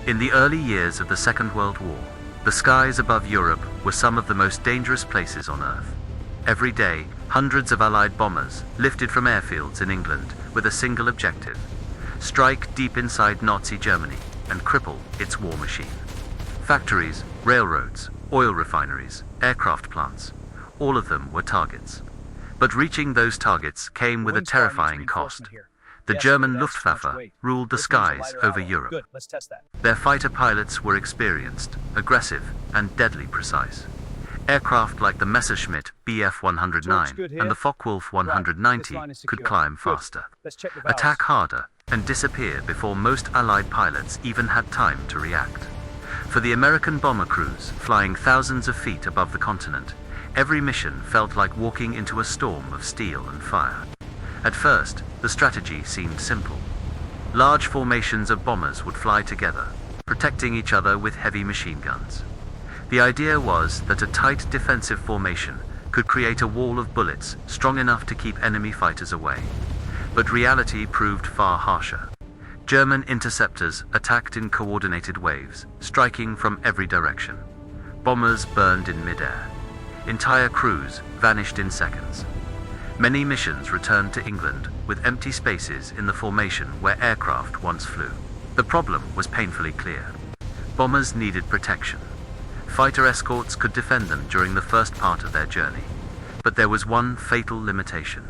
In the early years of the Second World War, the skies above Europe were some of the most dangerous places on Earth. Every day, hundreds of Allied bombers lifted from airfields in England with a single objective: strike deep inside Nazi Germany and cripple its war machine. Factories, railroads, oil refineries, aircraft plants, all of them were targets. But reaching those targets came with a terrifying cost. The German Luftwaffe ruled the skies over Europe. Their fighter pilots were experienced, aggressive, and deadly precise. Aircraft like the Messerschmitt Bf-109 and the Focke-Wulf 190 could climb faster, attack harder, and disappear before most Allied pilots even had time to react. For the American bomber crews flying thousands of feet above the continent, every mission felt like walking into a storm of steel and fire. At first, the strategy seemed simple. Large formations of bombers would fly together, protecting each other with heavy machine guns. The idea was that a tight defensive formation could create a wall of bullets strong enough to keep enemy fighters away. But reality proved far harsher. German interceptors attacked in coordinated waves, striking from every direction. Bombers burned in midair. Entire crews vanished in seconds. Many missions returned to England with empty spaces in the formation where aircraft once flew. The problem was painfully clear. Bombers needed protection. Fighter escorts could defend them during the first part of their journey. But there was one fatal limitation.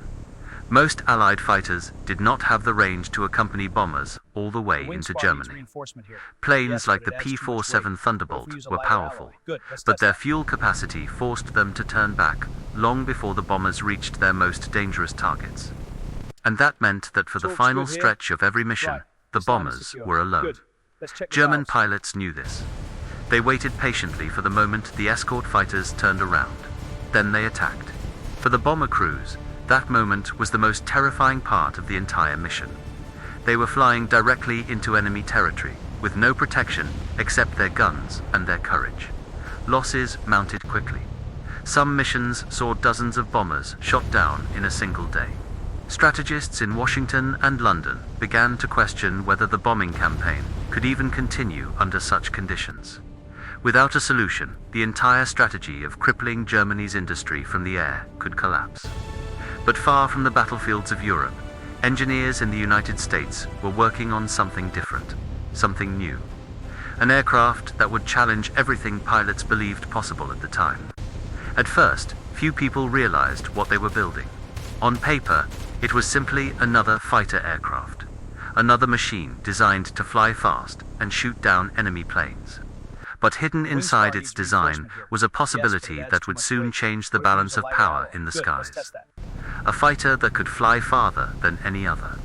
Most Allied fighters did not have the range to accompany bombers all the way into Germany. Planes like the P-47 Thunderbolt were powerful, but their fuel capacity forced them to turn back long before the bombers reached their most dangerous targets. And that meant that for the final stretch of every mission, the bombers were alone. German pilots knew this. They waited patiently for the moment the escort fighters turned around. Then they attacked. For the bomber crews, that moment was the most terrifying part of the entire mission. They were flying directly into enemy territory, with no protection except their guns and their courage. Losses mounted quickly. Some missions saw dozens of bombers shot down in a single day. Strategists in Washington and London began to question whether the bombing campaign could even continue under such conditions. Without a solution, the entire strategy of crippling Germany's industry from the air could collapse. But far from the battlefields of Europe, engineers in the United States were working on something different, something new. An aircraft that would challenge everything pilots believed possible at the time. At first, few people realized what they were building. On paper, it was simply another fighter aircraft, another machine designed to fly fast and shoot down enemy planes. But hidden inside its design was a possibility that would soon change the balance of power in the skies. A fighter that could fly farther than any other.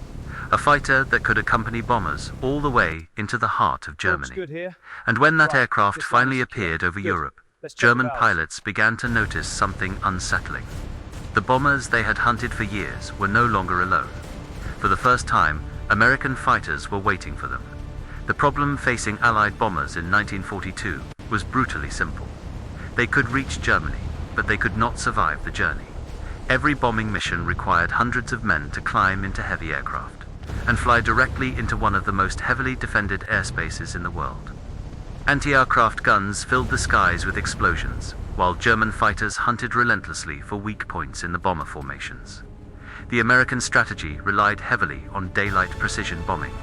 A fighter that could accompany bombers all the way into the heart of Germany. And when that aircraft finally appeared over Europe, German pilots began to notice something unsettling. The bombers they had hunted for years were no longer alone. For the first time, American fighters were waiting for them. The problem facing Allied bombers in 1942 was brutally simple. They could reach Germany, but they could not survive the journey. Every bombing mission required hundreds of men to climb into heavy aircraft and fly directly into one of the most heavily defended airspaces in the world. Anti-aircraft guns filled the skies with explosions, while German fighters hunted relentlessly for weak points in the bomber formations. The American strategy relied heavily on daylight precision bombing.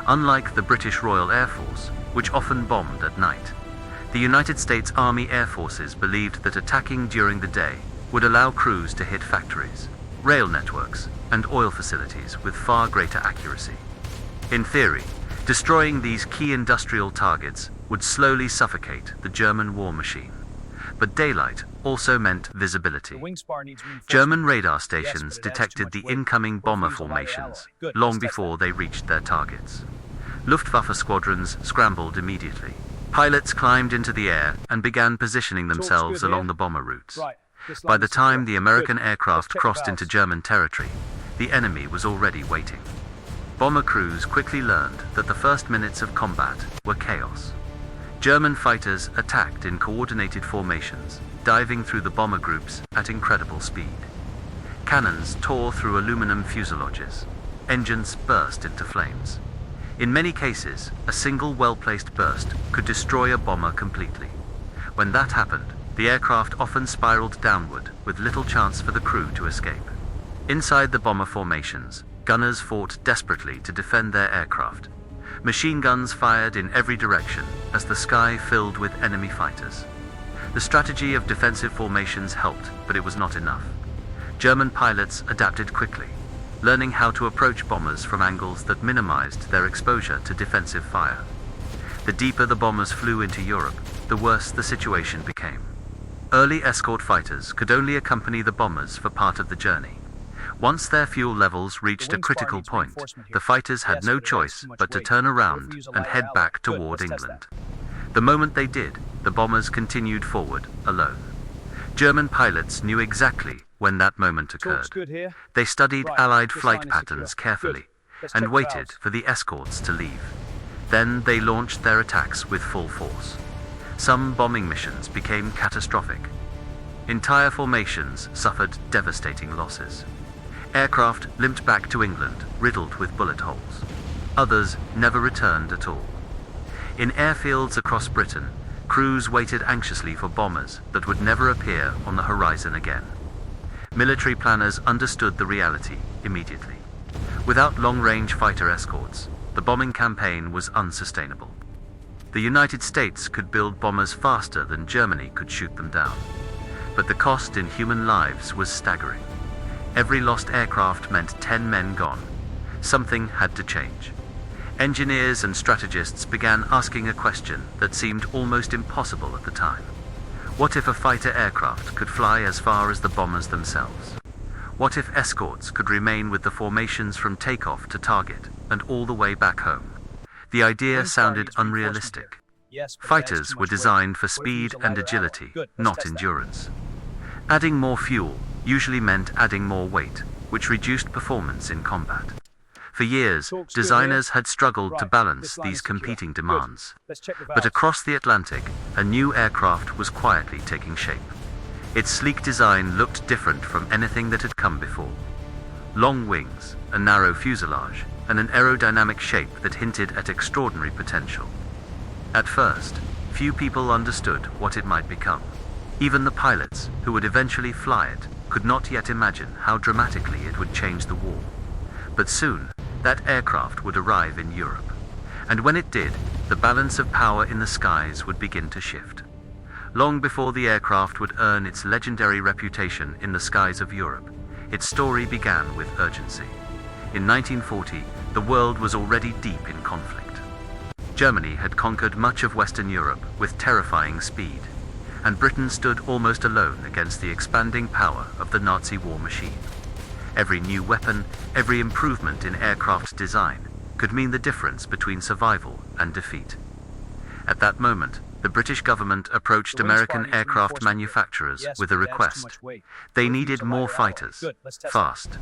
Unlike the British Royal Air Force, which often bombed at night, the United States Army Air Forces believed that attacking during the day would allow crews to hit factories, rail networks, and oil facilities with far greater accuracy. In theory, destroying these key industrial targets would slowly suffocate the German war machine. But daylight also meant visibility. German radar stations detected the incoming bomber formations long before they reached their targets. Luftwaffe squadrons scrambled immediately. Pilots climbed into the air and began positioning themselves along the bomber routes. By the time the American aircraft crossed into German territory, the enemy was already waiting. Bomber crews quickly learned that the first minutes of combat were chaos. German fighters attacked in coordinated formations, diving through the bomber groups at incredible speed. Cannons tore through aluminum fuselages. Engines burst into flames. In many cases, a single well-placed burst could destroy a bomber completely. When that happened, the aircraft often spiraled downward with little chance for the crew to escape. Inside the bomber formations, gunners fought desperately to defend their aircraft. Machine guns fired in every direction as the sky filled with enemy fighters. The strategy of defensive formations helped, but it was not enough. German pilots adapted quickly, learning how to approach bombers from angles that minimized their exposure to defensive fire. The deeper the bombers flew into Europe, the worse the situation became. Early escort fighters could only accompany the bombers for part of the journey. Once their fuel levels reached a critical point, the fighters had no choice but to turn around and head back toward England. The moment they did, the bombers continued forward, alone. German pilots knew exactly when that moment occurred. They studied Allied flight patterns carefully and waited for the escorts to leave. Then they launched their attacks with full force. Some bombing missions became catastrophic. Entire formations suffered devastating losses. Aircraft limped back to England, riddled with bullet holes. Others never returned at all. In airfields across Britain, crews waited anxiously for bombers that would never appear on the horizon again. Military planners understood the reality immediately. Without long-range fighter escorts, the bombing campaign was unsustainable. The United States could build bombers faster than Germany could shoot them down. But the cost in human lives was staggering. Every lost aircraft meant 10 men gone. Something had to change. Engineers and strategists began asking a question that seemed almost impossible at the time. What if a fighter aircraft could fly as far as the bombers themselves? What if escorts could remain with the formations from takeoff to target and all the way back home? The idea sounded unrealistic. Fighters were designed for speed and agility, not endurance. Adding more fuel usually meant adding more weight, which reduced performance in combat. For years, designers had struggled to balance these competing demands. But across the Atlantic, a new aircraft was quietly taking shape. Its sleek design looked different from anything that had come before. Long wings, a narrow fuselage, and an aerodynamic shape that hinted at extraordinary potential. At first, few people understood what it might become. Even the pilots, who would eventually fly it, could not yet imagine how dramatically it would change the war. But soon, that aircraft would arrive in Europe. And when it did, the balance of power in the skies would begin to shift. Long before the aircraft would earn its legendary reputation in the skies of Europe, its story began with urgency. In 1940, the world was already deep in conflict. Germany had conquered much of Western Europe with terrifying speed, and Britain stood almost alone against the expanding power of the Nazi war machine. Every new weapon, every improvement in aircraft design, could mean the difference between survival and defeat. At that moment, the British government approached American aircraft manufacturers with a request. They needed more fighters, fast.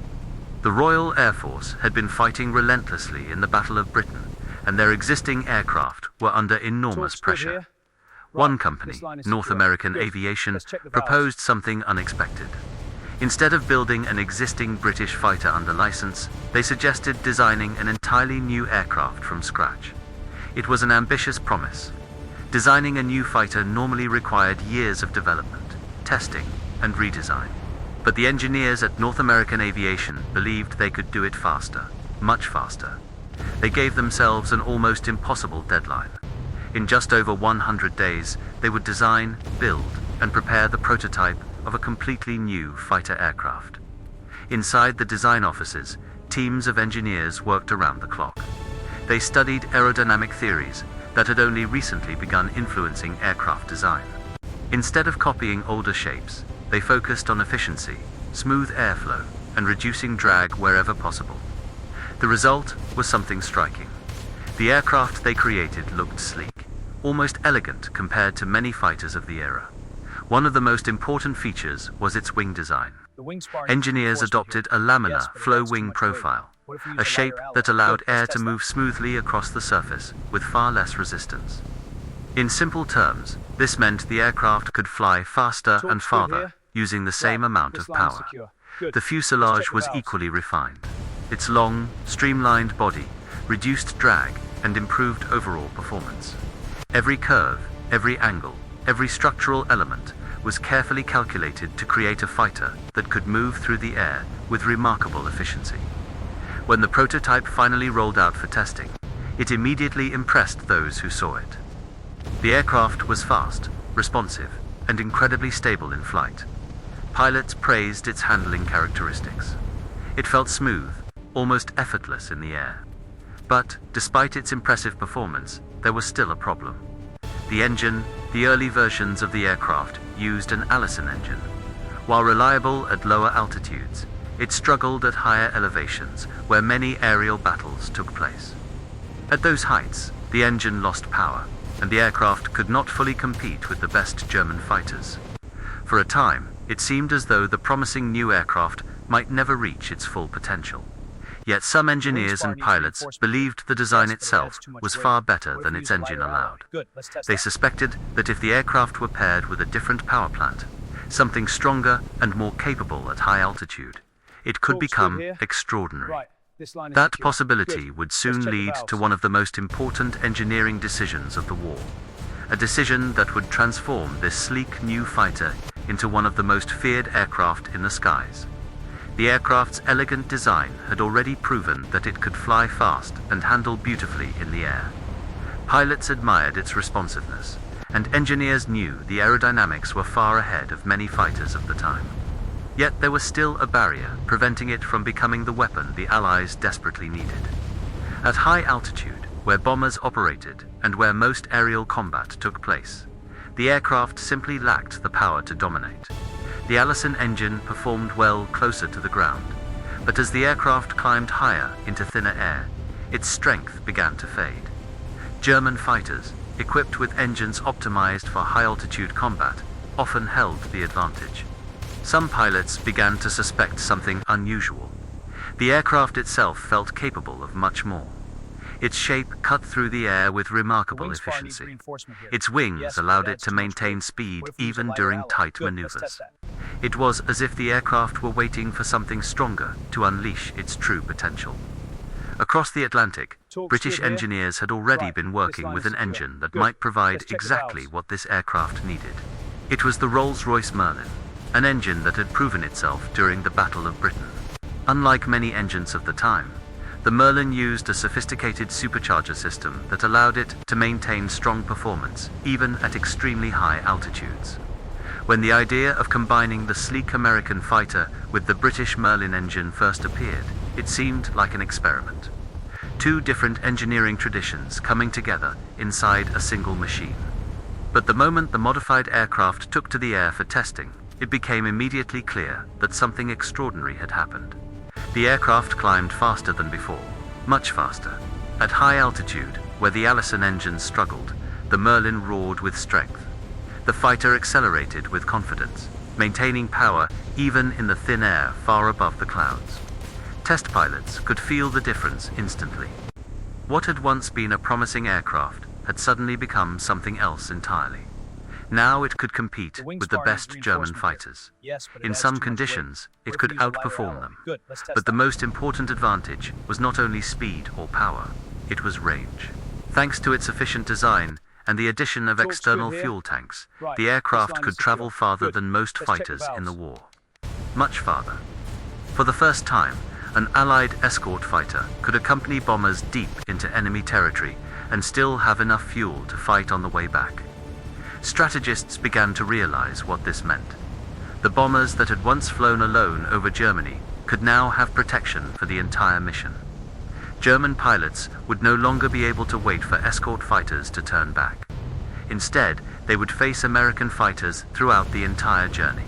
The Royal Air Force had been fighting relentlessly in the Battle of Britain, and their existing aircraft were under enormous pressure. One company, North American Aviation, proposed something unexpected. Instead of building an existing British fighter under license, they suggested designing an entirely new aircraft from scratch. It was an ambitious promise. Designing a new fighter normally required years of development, testing, and redesign. But the engineers at North American Aviation believed they could do it faster, much faster. They gave themselves an almost impossible deadline. In just over 100 days, they would design, build, and prepare the prototype of a completely new fighter aircraft. Inside the design offices, teams of engineers worked around the clock. They studied aerodynamic theories that had only recently begun influencing aircraft design. Instead of copying older shapes, they focused on efficiency, smooth airflow, and reducing drag wherever possible. The result was something striking. The aircraft they created looked sleek, almost elegant compared to many fighters of the era. One of the most important features was its wing design. Engineers adopted a laminar flow wing profile, a shape that allowed air to move smoothly across the surface with far less resistance. In simple terms, this meant the aircraft could fly faster and farther using the same amount of power. The fuselage was equally refined. Its long, streamlined body reduced drag, and improved overall performance. Every curve, every angle, every structural element was carefully calculated to create a fighter that could move through the air with remarkable efficiency. When the prototype finally rolled out for testing, it immediately impressed those who saw it. The aircraft was fast, responsive, and incredibly stable in flight. Pilots praised its handling characteristics. It felt smooth, almost effortless in the air. But, despite its impressive performance, there was still a problem. The engine, the early versions of the aircraft used an Allison engine. While reliable at lower altitudes, it struggled at higher elevations where many aerial battles took place. At those heights, the engine lost power, and the aircraft could not fully compete with the best German fighters. For a time, it seemed as though the promising new aircraft might never reach its full potential. Yet some engineers and pilots believed the design itself was far better than its engine allowed. They suspected that if the aircraft were paired with a different power plant, something stronger and more capable at high altitude, it could become extraordinary. That possibility would soon lead to one of the most important engineering decisions of the war, a decision that would transform this sleek new fighter into one of the most feared aircraft in the skies. The aircraft's elegant design had already proven that it could fly fast and handle beautifully in the air. Pilots admired its responsiveness, and engineers knew the aerodynamics were far ahead of many fighters of the time. Yet there was still a barrier preventing it from becoming the weapon the Allies desperately needed. At high altitude, where bombers operated and where most aerial combat took place, the aircraft simply lacked the power to dominate. The Allison engine performed well closer to the ground, but as the aircraft climbed higher into thinner air, its strength began to fade. German fighters, equipped with engines optimized for high-altitude combat, often held the advantage. Some pilots began to suspect something unusual. The aircraft itself felt capable of much more. Its shape cut through the air with remarkable efficiency. Its wings allowed it to maintain speed even during tight maneuvers. It was as if the aircraft were waiting for something stronger to unleash its true potential. Across the Atlantic, British engineers had already been working with an engine that might provide exactly what this aircraft needed. It was the Rolls-Royce Merlin, an engine that had proven itself during the Battle of Britain. Unlike many engines of the time, the Merlin used a sophisticated supercharger system that allowed it to maintain strong performance, even at extremely high altitudes. When the idea of combining the sleek American fighter with the British Merlin engine first appeared, it seemed like an experiment. Two different engineering traditions coming together inside a single machine. But the moment the modified aircraft took to the air for testing, it became immediately clear that something extraordinary had happened. The aircraft climbed faster than before, much faster. At high altitude, where the Allison engines struggled, the Merlin roared with strength. The fighter accelerated with confidence, maintaining power even in the thin air far above the clouds. Test pilots could feel the difference instantly. What had once been a promising aircraft had suddenly become something else entirely. Now it could compete with the best German fighters. In some conditions, it could outperform them. But the most important advantage was not only speed or power, it was range. Thanks to its efficient design and the addition of external fuel tanks, the aircraft could travel farther than most fighters in the war. Much farther. For the first time, an Allied escort fighter could accompany bombers deep into enemy territory and still have enough fuel to fight on the way back. Strategists began to realize what this meant. The bombers that had once flown alone over Germany could now have protection for the entire mission. German pilots would no longer be able to wait for escort fighters to turn back. Instead, they would face American fighters throughout the entire journey.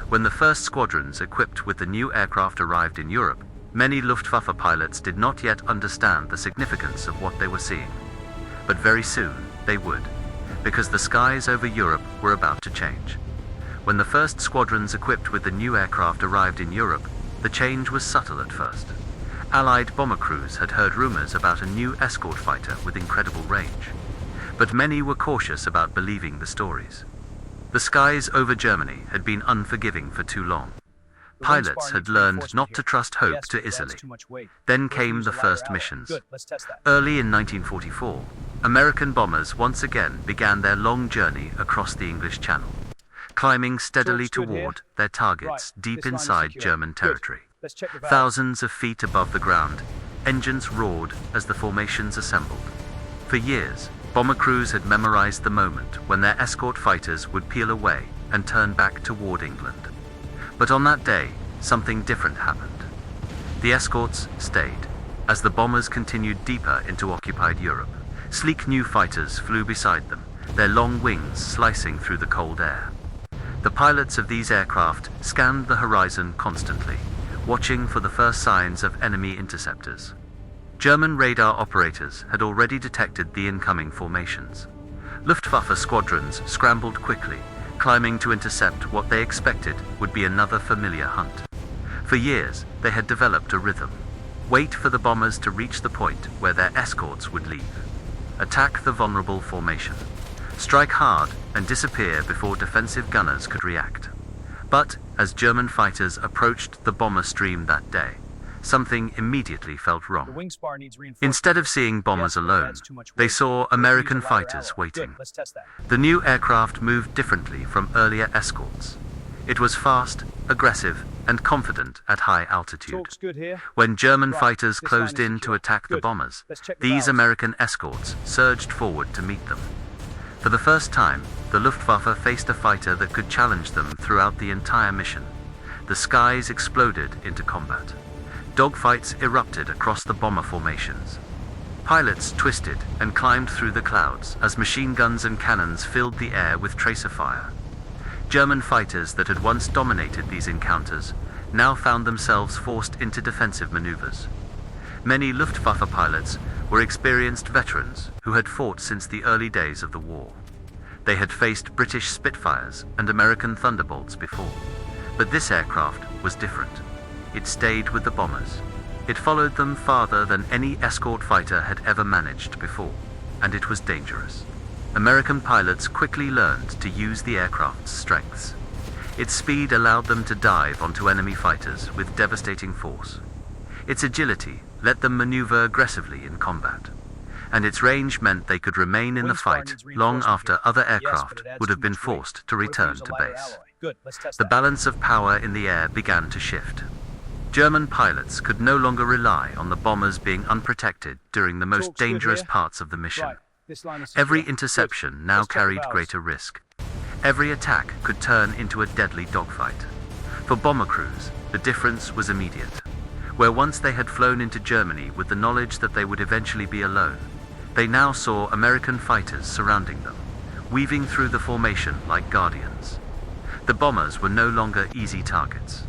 When the first squadrons equipped with the new aircraft arrived in Europe, many Luftwaffe pilots did not yet understand the significance of what they were seeing. But very soon, they would, because the skies over Europe were about to change. When the first squadrons equipped with the new aircraft arrived in Europe, the change was subtle at first. Allied bomber crews had heard rumors about a new escort fighter with incredible range, but many were cautious about believing the stories. The skies over Germany had been unforgiving for too long. Pilots had learned not to trust hope too easily. Then came the first missions. Early in 1944, American bombers once again began their long journey across the English Channel, climbing steadily toward their targets deep inside German territory. Thousands of feet above the ground, engines roared as the formations assembled. For years, bomber crews had memorized the moment when their escort fighters would peel away and turn back toward England. But on that day, something different happened. The escorts stayed, as the bombers continued deeper into occupied Europe. Sleek new fighters flew beside them, their long wings slicing through the cold air. The pilots of these aircraft scanned the horizon constantly, watching for the first signs of enemy interceptors. German radar operators had already detected the incoming formations. Luftwaffe squadrons scrambled quickly, climbing to intercept what they expected would be another familiar hunt. For years, they had developed a rhythm. Wait for the bombers to reach the point where their escorts would leave. Attack the vulnerable formation. Strike hard and disappear before defensive gunners could react. But as German fighters approached the bomber stream that day, something immediately felt wrong. Instead of seeing bombers alone, they saw American fighters waiting. The new aircraft moved differently from earlier escorts. It was fast, aggressive, and confident at high altitude. When German fighters closed in to attack the bombers, these American escorts surged forward to meet them. For the first time, the Luftwaffe faced a fighter that could challenge them throughout the entire mission. The skies exploded into combat. Dogfights erupted across the bomber formations. Pilots twisted and climbed through the clouds as machine guns and cannons filled the air with tracer fire. German fighters that had once dominated these encounters now found themselves forced into defensive maneuvers. Many Luftwaffe pilots were experienced veterans who had fought since the early days of the war. They had faced British Spitfires and American Thunderbolts before, but this aircraft was different. It stayed with the bombers. It followed them farther than any escort fighter had ever managed before, and it was dangerous. American pilots quickly learned to use the aircraft's strengths. Its speed allowed them to dive onto enemy fighters with devastating force. Its agility let them maneuver aggressively in combat, and its range meant they could remain in the fight long after other aircraft would have been forced to return to base. The balance of power in the air began to shift. German pilots could no longer rely on the bombers being unprotected during the most dangerous parts of the mission. Every interception now carried greater risk. Every attack could turn into a deadly dogfight. For bomber crews, the difference was immediate. Where once they had flown into Germany with the knowledge that they would eventually be alone, they now saw American fighters surrounding them, weaving through the formation like guardians. The bombers were no longer easy targets.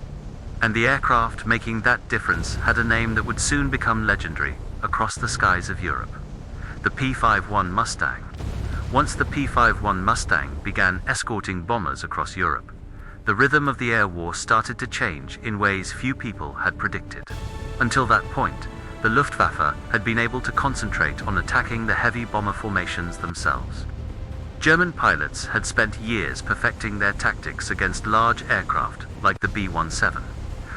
And the aircraft making that difference had a name that would soon become legendary across the skies of Europe: the P-51 Mustang. Once the P-51 Mustang began escorting bombers across Europe, the rhythm of the air war started to change in ways few people had predicted. Until that point, the Luftwaffe had been able to concentrate on attacking the heavy bomber formations themselves. German pilots had spent years perfecting their tactics against large aircraft like the B-17,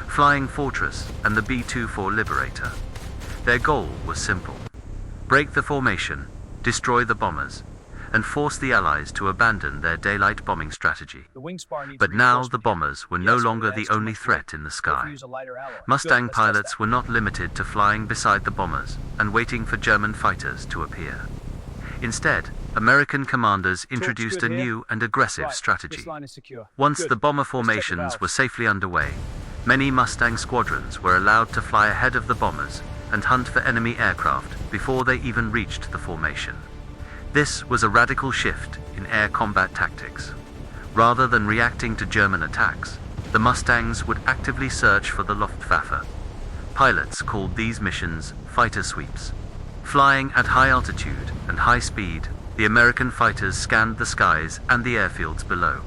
Flying Fortress, and the B-24 Liberator. Their goal was simple: break the formation, destroy the bombers, and force the Allies to abandon their daylight bombing strategy. But now the bombers were no longer the only threat in the sky. Mustang pilots were not limited to flying beside the bombers and waiting for German fighters to appear. Instead, American commanders introduced a new and aggressive strategy. Once the bomber formations were safely underway, many Mustang squadrons were allowed to fly ahead of the bombers and hunt for enemy aircraft before they even reached the formation. This was a radical shift in air combat tactics. Rather than reacting to German attacks, the Mustangs would actively search for the Luftwaffe. Pilots called these missions fighter sweeps. Flying at high altitude and high speed, the American fighters scanned the skies and the airfields below,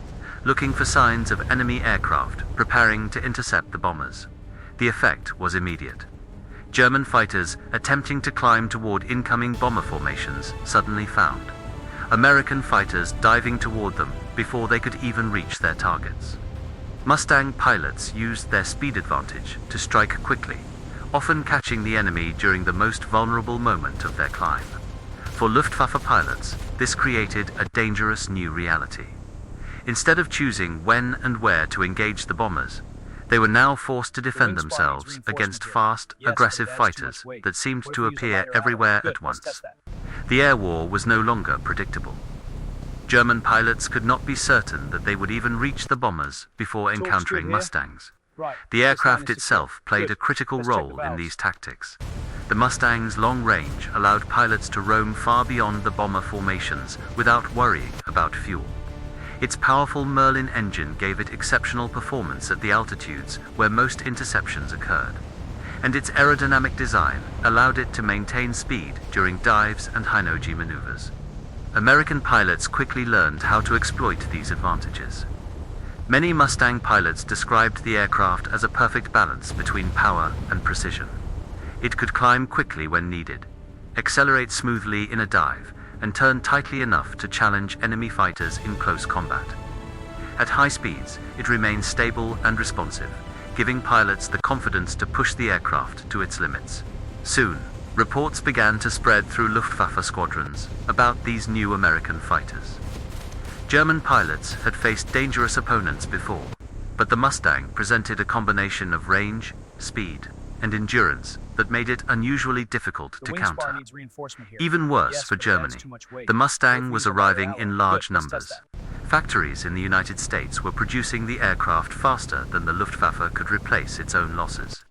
looking for signs of enemy aircraft preparing to intercept the bombers. The effect was immediate. German fighters attempting to climb toward incoming bomber formations suddenly found American fighters diving toward them before they could even reach their targets. Mustang pilots used their speed advantage to strike quickly, often catching the enemy during the most vulnerable moment of their climb. For Luftwaffe pilots, this created a dangerous new reality. Instead of choosing when and where to engage the bombers, they were now forced to defend themselves against fast, aggressive fighters that seemed to appear everywhere at once. The air war was no longer predictable. German pilots could not be certain that they would even reach the bombers before encountering Mustangs. The aircraft itself played a critical role in these tactics. The Mustang's long range allowed pilots to roam far beyond the bomber formations without worrying about fuel. Its powerful Merlin engine gave it exceptional performance at the altitudes where most interceptions occurred, and its aerodynamic design allowed it to maintain speed during dives and high-noge maneuvers. American pilots quickly learned how to exploit these advantages. Many Mustang pilots described the aircraft as a perfect balance between power and precision. It could climb quickly when needed, accelerate smoothly in a dive, and turn tightly enough to challenge enemy fighters in close combat. At high speeds, it remained stable and responsive, giving pilots the confidence to push the aircraft to its limits. Soon, reports began to spread through Luftwaffe squadrons about these new American fighters. German pilots had faced dangerous opponents before, but the Mustang presented a combination of range, speed, and endurance that made it unusually difficult to counter. Even worse for Germany, the Mustang was arriving in large numbers. Factories in the United States were producing the aircraft faster than the Luftwaffe could replace its own losses.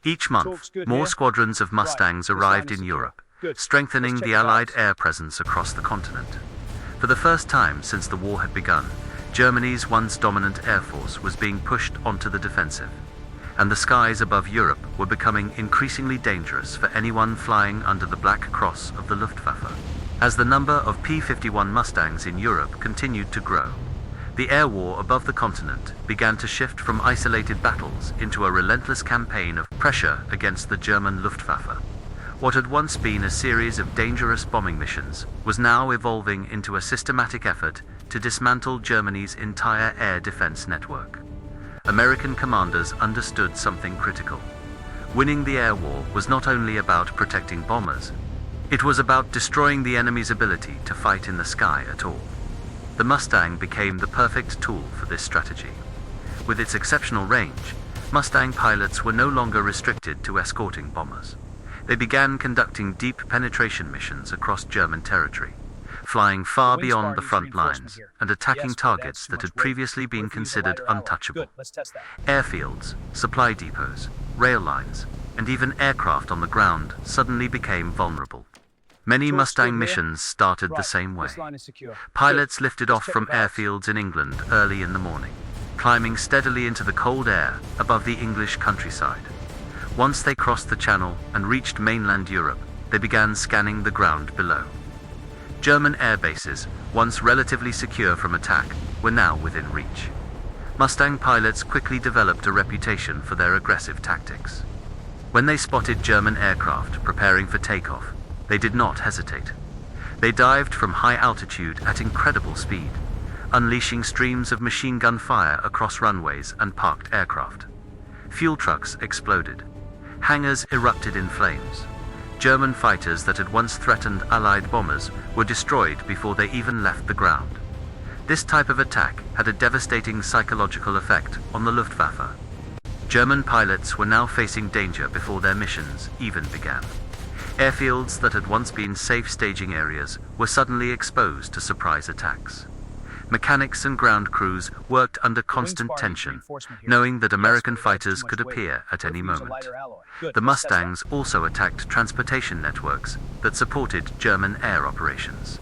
Each month, more squadrons of Mustangs arrived in Europe, strengthening the Allied air presence across the continent. For the first time since the war had begun, Germany's once dominant air force was being pushed onto the defensive, and the skies above Europe were becoming increasingly dangerous for anyone flying under the black cross of the Luftwaffe. As the number of P-51 Mustangs in Europe continued to grow, the air war above the continent began to shift from isolated battles into a relentless campaign of pressure against the German Luftwaffe. What had once been a series of dangerous bombing missions was now evolving into a systematic effort to dismantle Germany's entire air defense network. American commanders understood something critical. Winning the air war was not only about protecting bombers, it was about destroying the enemy's ability to fight in the sky at all. The Mustang became the perfect tool for this strategy. With its exceptional range, Mustang pilots were no longer restricted to escorting bombers. They began conducting deep penetration missions across German territory, flying far beyond the front lines and attacking targets that had previously been considered untouchable. Airfields, supply depots, rail lines, and even aircraft on the ground suddenly became vulnerable. Many Mustang missions started the same way. Pilots lifted off from airfields in England early in the morning, climbing steadily into the cold air above the English countryside. Once they crossed the Channel and reached mainland Europe, they began scanning the ground below. German air bases, once relatively secure from attack, were now within reach. Mustang pilots quickly developed a reputation for their aggressive tactics. When they spotted German aircraft preparing for takeoff, they did not hesitate. They dived from high altitude at incredible speed, unleashing streams of machine gun fire across runways and parked aircraft. Fuel trucks exploded. Hangars erupted in flames. German fighters that had once threatened Allied bombers were destroyed before they even left the ground. This type of attack had a devastating psychological effect on the Luftwaffe. German pilots were now facing danger before their missions even began. Airfields that had once been safe staging areas were suddenly exposed to surprise attacks. Mechanics and ground crews worked under constant tension, knowing that American fighters could appear at any moment. The Mustangs also attacked transportation networks that supported German air operations.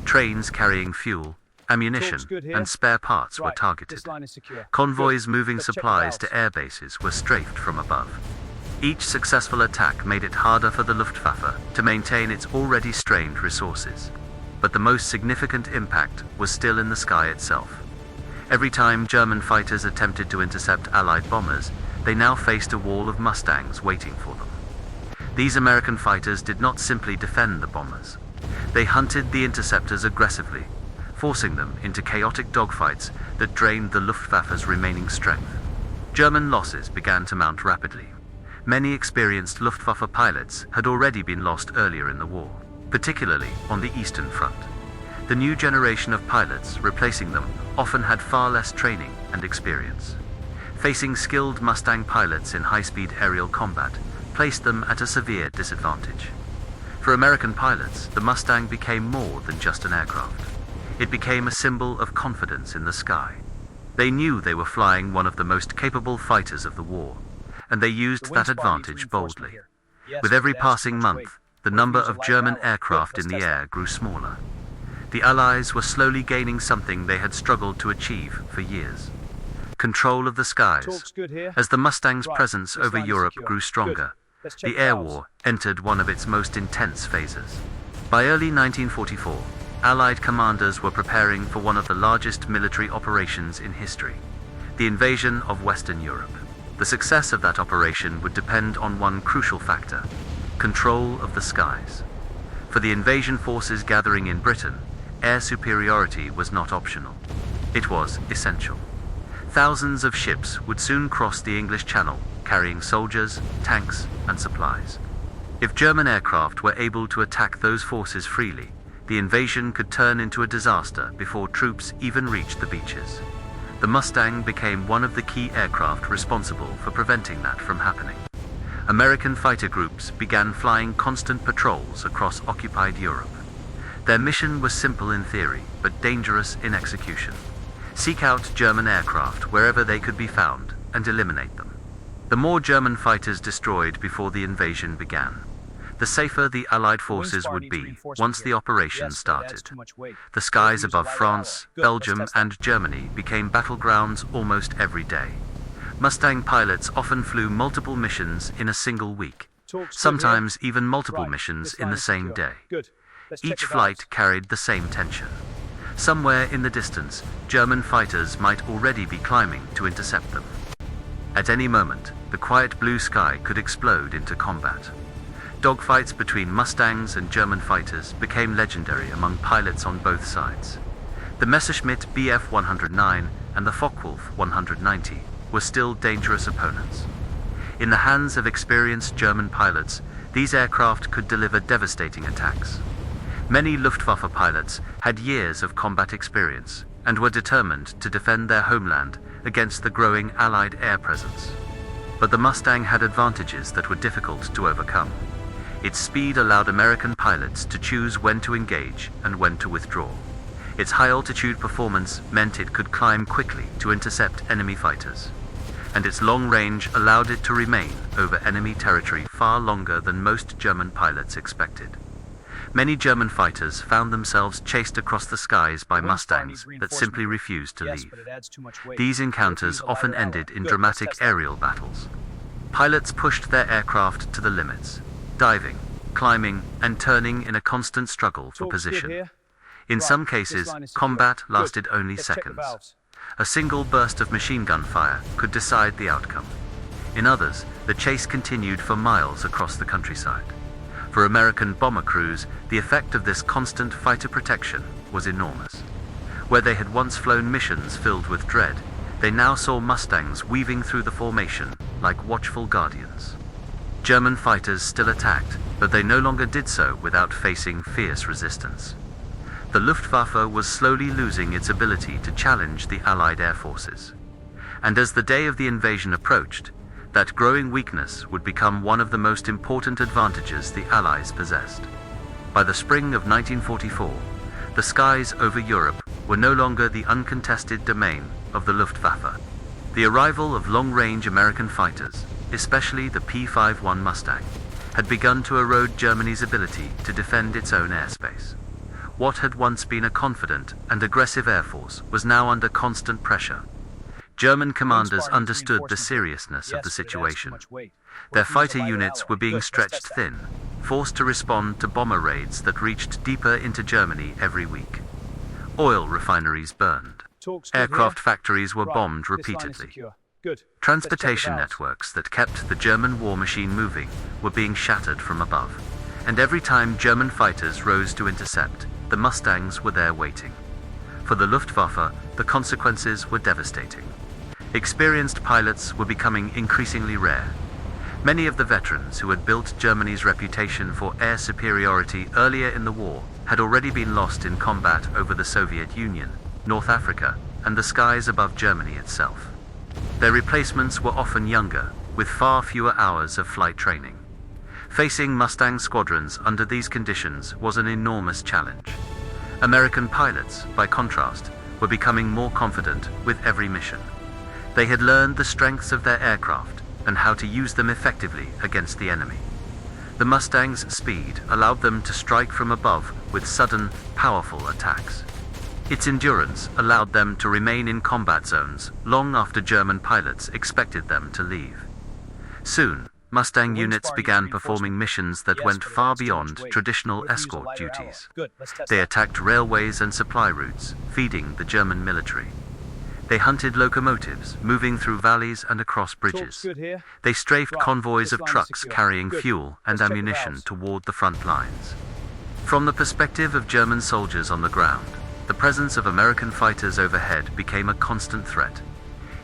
Trains carrying fuel, ammunition, and spare parts were targeted. Convoys moving supplies to air bases were strafed from above. Each successful attack made it harder for the Luftwaffe to maintain its already strained resources. But the most significant impact was still in the sky itself. Every time German fighters attempted to intercept Allied bombers, they now faced a wall of Mustangs waiting for them. These American fighters did not simply defend the bombers. They hunted the interceptors aggressively, forcing them into chaotic dogfights that drained the Luftwaffe's remaining strength. German losses began to mount rapidly. Many experienced Luftwaffe pilots had already been lost earlier in the war, particularly on the Eastern Front. The new generation of pilots replacing them often had far less training and experience. Facing skilled Mustang pilots in high-speed aerial combat placed them at a severe disadvantage. For American pilots, the Mustang became more than just an aircraft. It became a symbol of confidence in the sky. They knew they were flying one of the most capable fighters of the war, and they used that advantage boldly. With every passing month, the number of German aircraft in the air grew smaller. The Allies were slowly gaining something they had struggled to achieve for years: control of the skies. As the Mustang's presence over Europe grew stronger, the air war entered one of its most intense phases. By early 1944, Allied commanders were preparing for one of the largest military operations in history: the invasion of Western Europe. The success of that operation would depend on one crucial factor: control of the skies. For the invasion forces gathering in Britain, air superiority was not optional. It was essential. Thousands of ships would soon cross the English Channel, carrying soldiers, tanks, and supplies. If German aircraft were able to attack those forces freely, the invasion could turn into a disaster before troops even reached the beaches. The Mustang became one of the key aircraft responsible for preventing that from happening. American fighter groups began flying constant patrols across occupied Europe. Their mission was simple in theory, but dangerous in execution: seek out German aircraft wherever they could be found and eliminate them. The more German fighters destroyed before the invasion began, the safer the Allied forces would be once the operation started. The skies above France, Belgium, and Germany became battlegrounds almost every day. Mustang pilots often flew multiple missions in a single week, sometimes even multiple missions in the same day. Each flight carried the same tension. Somewhere in the distance, German fighters might already be climbing to intercept them. At any moment, the quiet blue sky could explode into combat. Dogfights between Mustangs and German fighters became legendary among pilots on both sides. The Messerschmitt Bf 109 and the Focke-Wulf 190 were still dangerous opponents. In the hands of experienced German pilots, these aircraft could deliver devastating attacks. Many Luftwaffe pilots had years of combat experience and were determined to defend their homeland against the growing Allied air presence. But the Mustang had advantages that were difficult to overcome. Its speed allowed American pilots to choose when to engage and when to withdraw. Its high-altitude performance meant it could climb quickly to intercept enemy fighters, and its long range allowed it to remain over enemy territory far longer than most German pilots expected. Many German fighters found themselves chased across the skies by Mustangs that simply refused to leave. These encounters often ended in dramatic aerial battles. Pilots pushed their aircraft to the limits, diving, climbing, and turning in a constant struggle for position. In some cases, combat lasted only seconds. A single burst of machine gun fire could decide the outcome. In others, the chase continued for miles across the countryside. For American bomber crews, the effect of this constant fighter protection was enormous. Where they had once flown missions filled with dread, they now saw Mustangs weaving through the formation like watchful guardians. German fighters still attacked, but they no longer did so without facing fierce resistance. The Luftwaffe was slowly losing its ability to challenge the Allied air forces. And as the day of the invasion approached, that growing weakness would become one of the most important advantages the Allies possessed. By the spring of 1944, the skies over Europe were no longer the uncontested domain of the Luftwaffe. The arrival of long-range American fighters, especially the P-51 Mustang, had begun to erode Germany's ability to defend its own airspace. What had once been a confident and aggressive air force was now under constant pressure. German commanders understood the seriousness of the situation. Their fighter units were being stretched thin, forced to respond to bomber raids that reached deeper into Germany every week. Oil refineries burned. Aircraft factories were bombed repeatedly. Transportation networks that kept the German war machine moving were being shattered from above. And every time German fighters rose to intercept, the Mustangs were there waiting. For the Luftwaffe, the consequences were devastating. Experienced pilots were becoming increasingly rare. Many of the veterans who had built Germany's reputation for air superiority earlier in the war had already been lost in combat over the Soviet Union, North Africa, and the skies above Germany itself. Their replacements were often younger, with far fewer hours of flight training. Facing Mustang squadrons under these conditions was an enormous challenge. American pilots, by contrast, were becoming more confident with every mission. They had learned the strengths of their aircraft and how to use them effectively against the enemy. The Mustang's speed allowed them to strike from above with sudden, powerful attacks. Its endurance allowed them to remain in combat zones long after German pilots expected them to leave. Soon, Mustang units began performing missions that went far beyond traditional escort duties. They attacked railways and supply routes, feeding the German military. They hunted locomotives, moving through valleys and across bridges. They strafed convoys of trucks carrying fuel and ammunition toward the front lines. From the perspective of German soldiers on the ground, the presence of American fighters overhead became a constant threat.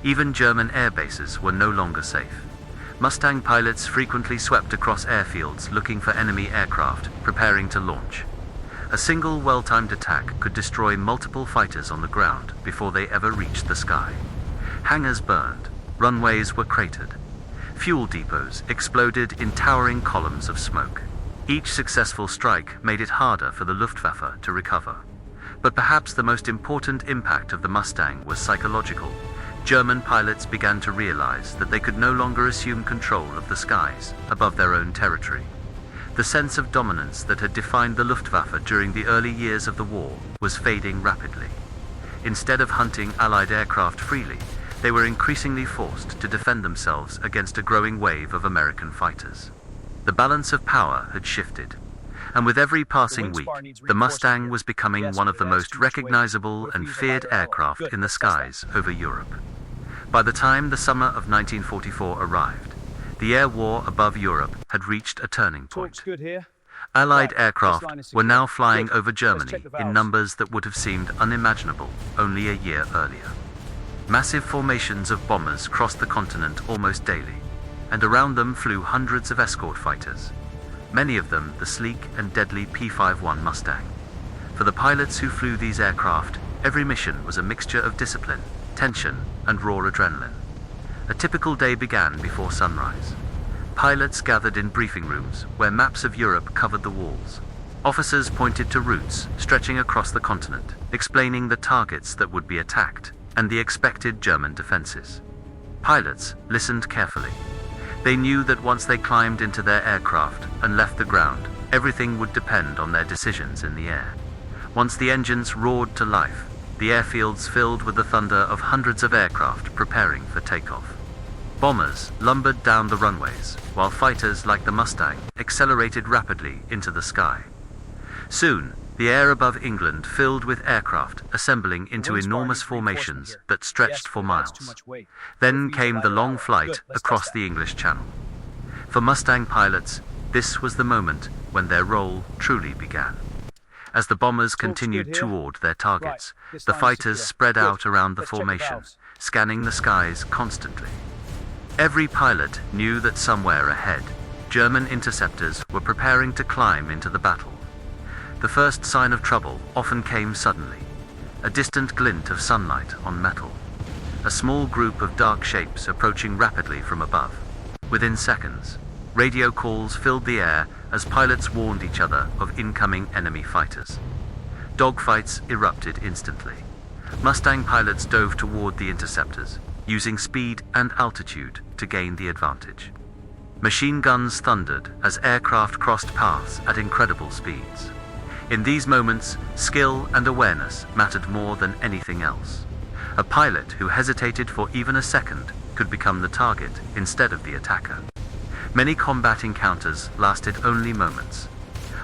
Even German air bases were no longer safe. Mustang pilots frequently swept across airfields looking for enemy aircraft, preparing to launch. A single well-timed attack could destroy multiple fighters on the ground before they ever reached the sky. Hangars burned, runways were cratered. Fuel depots exploded in towering columns of smoke. Each successful strike made it harder for the Luftwaffe to recover. But perhaps the most important impact of the Mustang was psychological. German pilots began to realize that they could no longer assume control of the skies above their own territory. The sense of dominance that had defined the Luftwaffe during the early years of the war was fading rapidly. Instead of hunting Allied aircraft freely, they were increasingly forced to defend themselves against a growing wave of American fighters. The balance of power had shifted, and with every passing week, the Mustang was becoming one of the most recognizable and feared aircraft in the skies over Europe. By the time the summer of 1944 arrived, the air war above Europe had reached a turning point. Allied aircraft were now flying over Germany in numbers that would have seemed unimaginable only a year earlier. Massive formations of bombers crossed the continent almost daily, and around them flew hundreds of escort fighters, many of them the sleek and deadly P-51 Mustang. For the pilots who flew these aircraft, every mission was a mixture of discipline, tension, and raw adrenaline. A typical day began before sunrise. Pilots gathered in briefing rooms where maps of Europe covered the walls. Officers pointed to routes stretching across the continent, explaining the targets that would be attacked and the expected German defenses. Pilots listened carefully. They knew that once they climbed into their aircraft and left the ground, everything would depend on their decisions in the air. Once the engines roared to life, the airfields filled with the thunder of hundreds of aircraft preparing for takeoff. Bombers lumbered down the runways, while fighters like the Mustang accelerated rapidly into the sky. Soon, the air above England filled with aircraft assembling into enormous formations that stretched for miles. Then came the long flight across the English Channel. For Mustang pilots, this was the moment when their role truly began. As the bombers continued toward their targets, the fighters spread out around the formation, scanning the skies constantly. Every pilot knew that somewhere ahead, German interceptors were preparing to climb into the battle. The first sign of trouble often came suddenly, a distant glint of sunlight on metal, a small group of dark shapes approaching rapidly from above. Within seconds, radio calls filled the air as pilots warned each other of incoming enemy fighters. Dogfights erupted instantly. Mustang pilots dove toward the interceptors, using speed and altitude to gain the advantage. Machine guns thundered as aircraft crossed paths at incredible speeds. In these moments, skill and awareness mattered more than anything else. A pilot who hesitated for even a second could become the target instead of the attacker. Many combat encounters lasted only moments.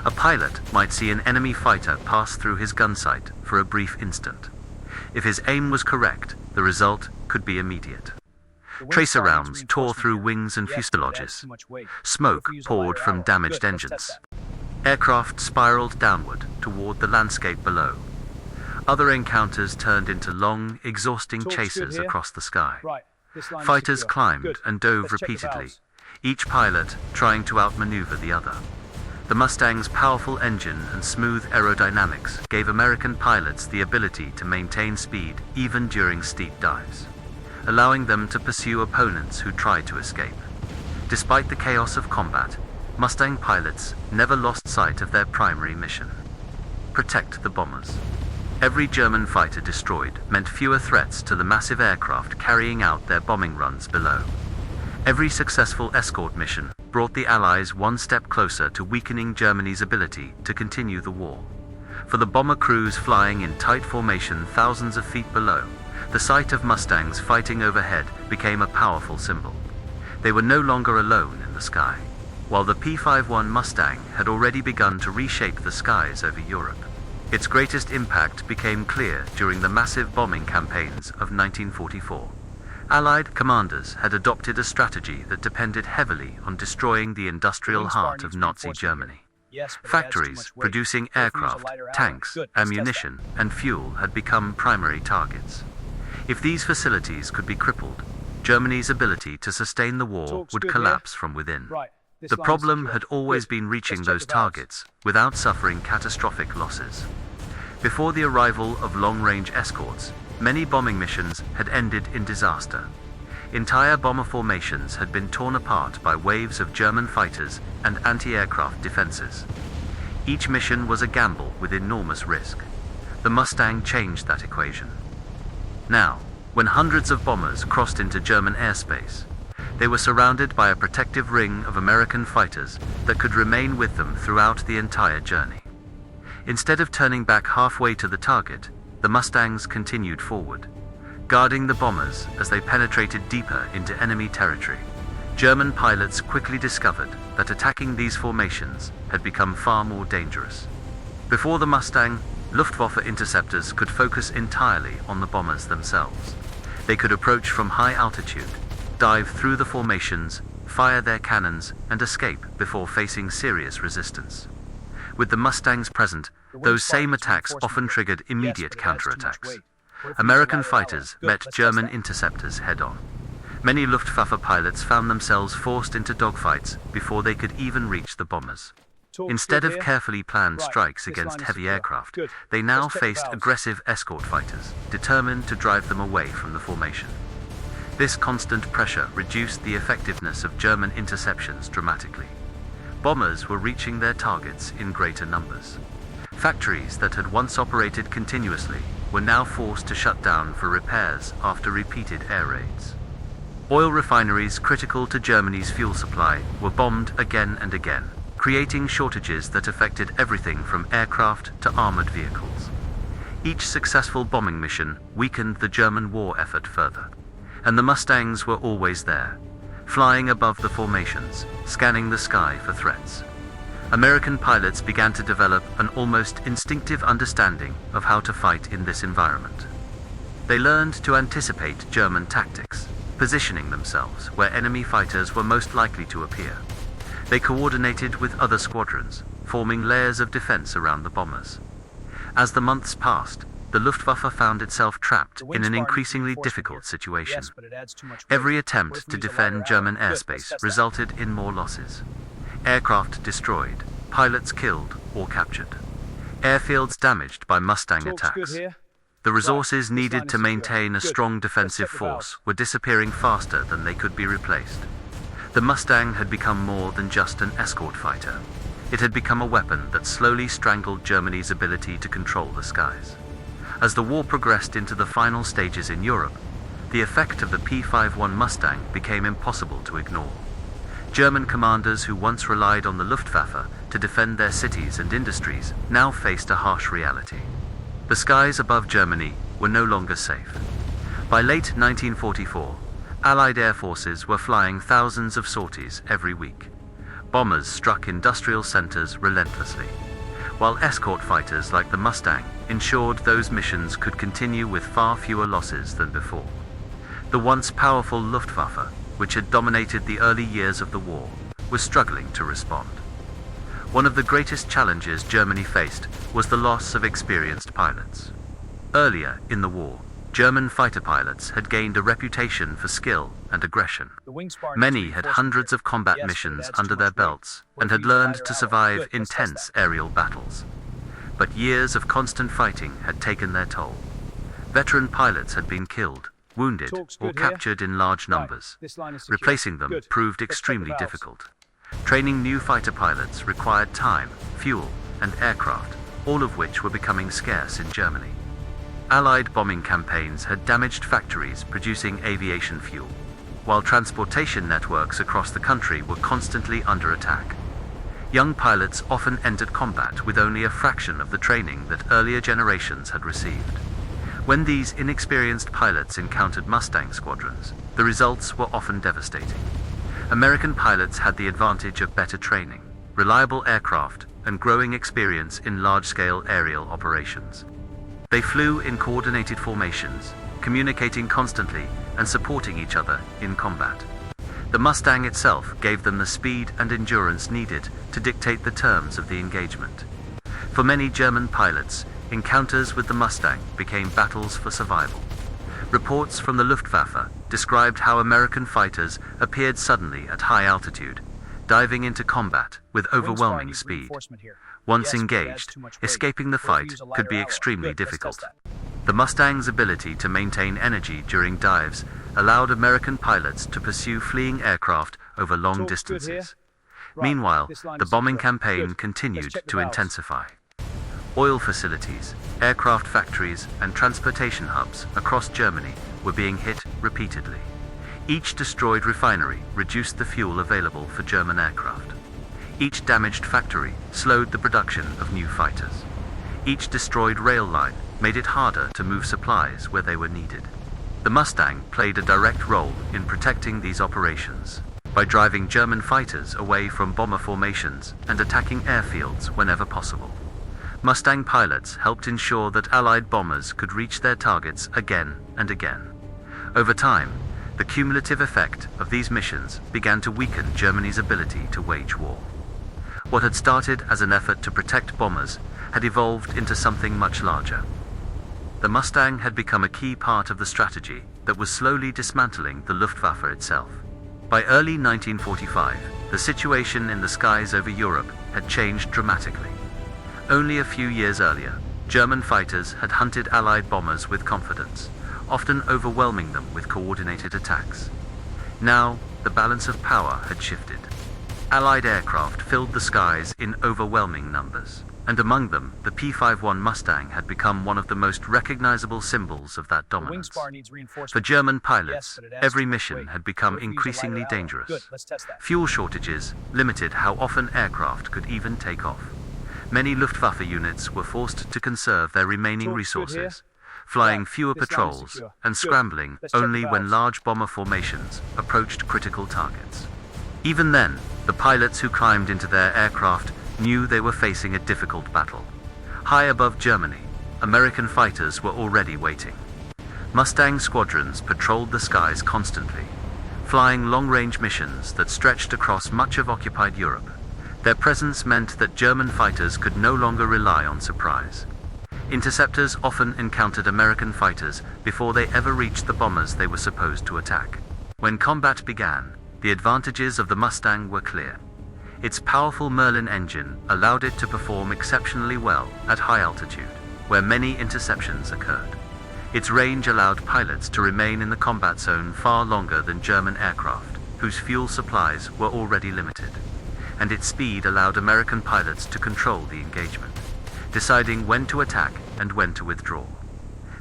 A pilot might see an enemy fighter pass through his gun sight for a brief instant. If his aim was correct, the result could be immediate. Tracer rounds tore through wings and fuselages. Smoke poured from damaged engines. Aircraft spiraled downward toward the landscape below. Other encounters turned into long, exhausting chases across the sky. Fighters climbed and dove repeatedly, each pilot trying to outmaneuver the other. The Mustang's powerful engine and smooth aerodynamics gave American pilots the ability to maintain speed even during steep dives, allowing them to pursue opponents who tried to escape. Despite the chaos of combat, Mustang pilots never lost sight of their primary mission: protect the bombers. Every German fighter destroyed meant fewer threats to the massive aircraft carrying out their bombing runs below. Every successful escort mission brought the Allies one step closer to weakening Germany's ability to continue the war. For the bomber crews flying in tight formation thousands of feet below, the sight of Mustangs fighting overhead became a powerful symbol. They were no longer alone in the sky. While the P-51 Mustang had already begun to reshape the skies over Europe, its greatest impact became clear during the massive bombing campaigns of 1944. Allied commanders had adopted a strategy that depended heavily on destroying the industrial heart of Nazi Germany. Factories producing aircraft, tanks, ammunition, and fuel had become primary targets. If these facilities could be crippled, Germany's ability to sustain the war would collapse from within. The problem had always been reaching those targets without suffering catastrophic losses. Before the arrival of long-range escorts, many bombing missions had ended in disaster. Entire bomber formations had been torn apart by waves of German fighters and anti-aircraft defenses. Each mission was a gamble with enormous risk. The Mustang changed that equation. Now, when hundreds of bombers crossed into German airspace, they were surrounded by a protective ring of American fighters that could remain with them throughout the entire journey. Instead of turning back halfway to the target, the Mustangs continued forward, guarding the bombers as they penetrated deeper into enemy territory. German pilots quickly discovered that attacking these formations had become far more dangerous. Before the Mustang, Luftwaffe interceptors could focus entirely on the bombers themselves. They could approach from high altitude, dive through the formations, fire their cannons, and escape before facing serious resistance. With the Mustangs present, those same attacks often triggered immediate counterattacks. American fighters met German interceptors head-on. Many Luftwaffe pilots found themselves forced into dogfights before they could even reach the bombers. Instead of carefully planned strikes against heavy aircraft, they now faced aggressive escort fighters, determined to drive them away from the formation. This constant pressure reduced the effectiveness of German interceptions dramatically. Bombers were reaching their targets in greater numbers. Factories that had once operated continuously were now forced to shut down for repairs after repeated air raids. Oil refineries critical to Germany's fuel supply were bombed again and again, creating shortages that affected everything from aircraft to armored vehicles. Each successful bombing mission weakened the German war effort further, and the Mustangs were always there, flying above the formations, scanning the sky for threats. American pilots began to develop an almost instinctive understanding of how to fight in this environment. They learned to anticipate German tactics, positioning themselves where enemy fighters were most likely to appear. They coordinated with other squadrons, forming layers of defense around the bombers. As the months passed, the Luftwaffe found itself trapped in an increasingly difficult situation. Every attempt to defend German airspace resulted in more losses. Aircraft destroyed, pilots killed or captured, airfields damaged by Mustang attacks. The resources needed to maintain a strong defensive force were disappearing faster than they could be replaced. The Mustang had become more than just an escort fighter. It had become a weapon that slowly strangled Germany's ability to control the skies. As the war progressed into the final stages in Europe, the effect of the P-51 Mustang became impossible to ignore. German commanders who once relied on the Luftwaffe to defend their cities and industries now faced a harsh reality. The skies above Germany were no longer safe. By late 1944, Allied air forces were flying thousands of sorties every week. Bombers struck industrial centers relentlessly, while escort fighters like the Mustang ensured those missions could continue with far fewer losses than before. The once powerful Luftwaffe, which had dominated the early years of the war, was struggling to respond. One of the greatest challenges Germany faced was the loss of experienced pilots. Earlier in the war, German fighter pilots had gained a reputation for skill and aggression. Many had hundreds of combat missions under their belts and had learned to survive intense aerial battles. But years of constant fighting had taken their toll. Veteran pilots had been killed, wounded, or captured in large numbers. Replacing them proved extremely difficult. Training new fighter pilots required time, fuel, and aircraft, all of which were becoming scarce in Germany. Allied bombing campaigns had damaged factories producing aviation fuel, while transportation networks across the country were constantly under attack. Young pilots often entered combat with only a fraction of the training that earlier generations had received. When these inexperienced pilots encountered Mustang squadrons, the results were often devastating. American pilots had the advantage of better training, reliable aircraft, and growing experience in large-scale aerial operations. They flew in coordinated formations, communicating constantly and supporting each other in combat. The Mustang itself gave them the speed and endurance needed to dictate the terms of the engagement. For many German pilots, encounters with the Mustang became battles for survival. Reports from the Luftwaffe described how American fighters appeared suddenly at high altitude, diving into combat with overwhelming speed. Once engaged, escaping the fight could be extremely difficult. The Mustang's ability to maintain energy during dives allowed American pilots to pursue fleeing aircraft over long distances. Meanwhile, the bombing campaign continued to intensify. Oil facilities, aircraft factories, and transportation hubs across Germany were being hit repeatedly. Each destroyed refinery reduced the fuel available for German aircraft. Each damaged factory slowed the production of new fighters. Each destroyed rail line made it harder to move supplies where they were needed. The Mustang played a direct role in protecting these operations by driving German fighters away from bomber formations and attacking airfields whenever possible. Mustang pilots helped ensure that Allied bombers could reach their targets again and again. Over time, the cumulative effect of these missions began to weaken Germany's ability to wage war. What had started as an effort to protect bombers had evolved into something much larger. The Mustang had become a key part of the strategy that was slowly dismantling the Luftwaffe itself. By early 1945, the situation in the skies over Europe had changed dramatically. Only a few years earlier, German fighters had hunted Allied bombers with confidence, often overwhelming them with coordinated attacks. Now, the balance of power had shifted. Allied aircraft filled the skies in overwhelming numbers, and among them, the P-51 Mustang had become one of the most recognizable symbols of that dominance. For German pilots, every mission had become increasingly dangerous. Fuel shortages limited how often aircraft could even take off. Many Luftwaffe units were forced to conserve their remaining resources, flying fewer patrols and scrambling only when large bomber formations approached critical targets. Even then, the pilots who climbed into their aircraft knew they were facing a difficult battle. High above Germany, American fighters were already waiting. Mustang squadrons patrolled the skies constantly, flying long-range missions that stretched across much of occupied Europe. Their presence meant that German fighters could no longer rely on surprise. Interceptors often encountered American fighters before they ever reached the bombers they were supposed to attack. When combat began, the advantages of the Mustang were clear. Its powerful Merlin engine allowed it to perform exceptionally well at high altitude, where many interceptions occurred. Its range allowed pilots to remain in the combat zone far longer than German aircraft, whose fuel supplies were already limited. And its speed allowed American pilots to control the engagement, deciding when to attack and when to withdraw.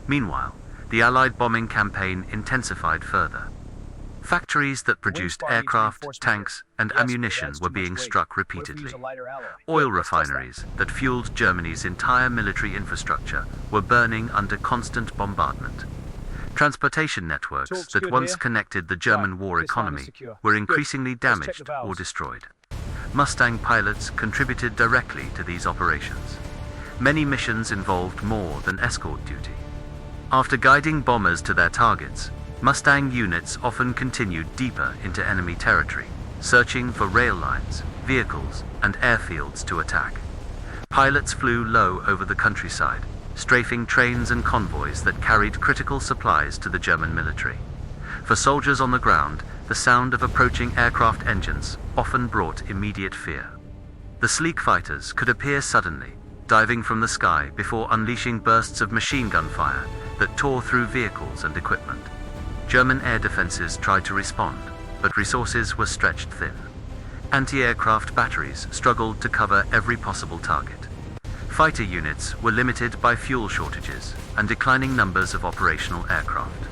Meanwhile, the Allied bombing campaign intensified further. Factories that produced aircraft, tanks, and ammunition were being struck repeatedly. Oil refineries that fueled Germany's entire military infrastructure were burning under constant bombardment. Transportation networks that once connected the German war economy were increasingly damaged or destroyed. Mustang pilots contributed directly to these operations. Many missions involved more than escort duty. After guiding bombers to their targets, Mustang units often continued deeper into enemy territory, searching for rail lines, vehicles, and airfields to attack. Pilots flew low over the countryside, strafing trains and convoys that carried critical supplies to the German military. For soldiers on the ground, the sound of approaching aircraft engines often brought immediate fear. The sleek fighters could appear suddenly, diving from the sky before unleashing bursts of machine gun fire that tore through vehicles and equipment. German air defenses tried to respond, but resources were stretched thin. Anti-aircraft batteries struggled to cover every possible target. Fighter units were limited by fuel shortages and declining numbers of operational aircraft.